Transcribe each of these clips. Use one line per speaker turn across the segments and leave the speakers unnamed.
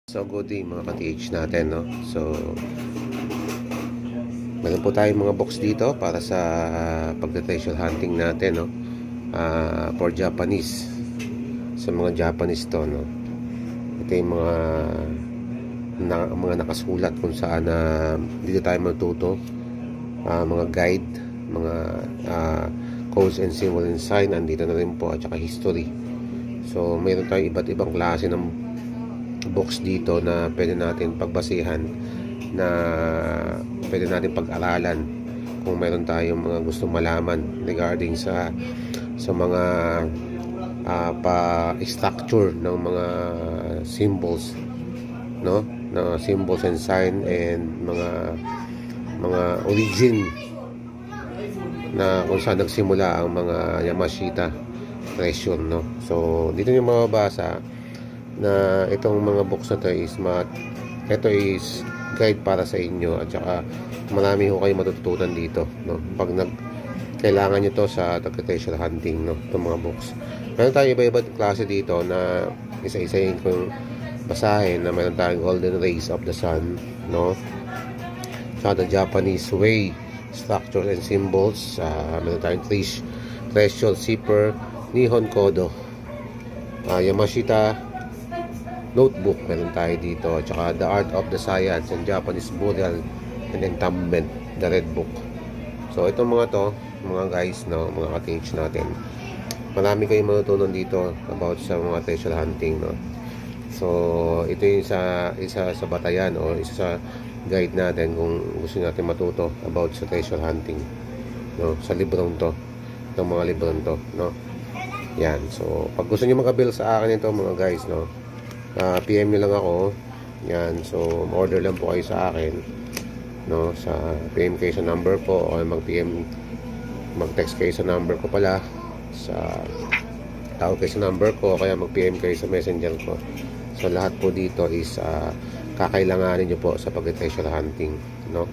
So good day mga ka-TH natin, no? So meron po tayong mga box dito para sa pagka-treasure hunting natin, no? For Japanese, sa mga Japanese to, no? Ito yung mga nakasulat kung saan dito tayo matuto, mga guide, mga codes and symbol and sign, andito na rin po, at saka history. So meron tayong iba't ibang klase ng box dito na pwede natin pagbasihan, na pwede natin pag-aralan kung meron tayong mga gusto malaman regarding sa mga pa-structure ng mga symbols, no, na symbols and sign, and mga origin na kung saan nagsimula ang mga Yamashita treasure, no. So dito niyo mababasa na itong mga books na to ito is guide para sa inyo, at saka marami ho kayo matututunan dito, no, pag kailangan nyo to sa treasure hunting, no, itong mga books. Meron tayo iba-iba klase dito na isa-isahin kung basahin, na meron tayong Golden Rays of the Sun, no, sa the Japanese Way, Structure and Symbols, meron tayong Treasure Zipper, Nihon Kodo, Yamashita Notebook, meron tayo dito, at saka The Art of the Science and Japanese Burial and Entombment, the Red Book. So itong mga to, mga guys, no, mga ka-TH natin, marami kayong matutunan dito about sa mga treasure hunting, no. So ito yung isa sa batayan, o isa sa guide natin kung gusto natin matuto about sa treasure hunting, no, sa librong to, itong mga librong to, no. Yan, so pag gusto niyo makabill sa akin ito mga guys, no, PM nyo lang ako. Yan, so order lang po kayo sa akin, no, sa PM kayo sa number ko, o mag-text kayo sa number ko pala, sa tawag kayo sa number ko, kaya mag-PM kayo sa messenger ko. So lahat po dito is kakailanganin nyo po sa pag-treasure hunting, no.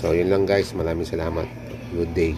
So yun lang guys, maraming salamat. Good day.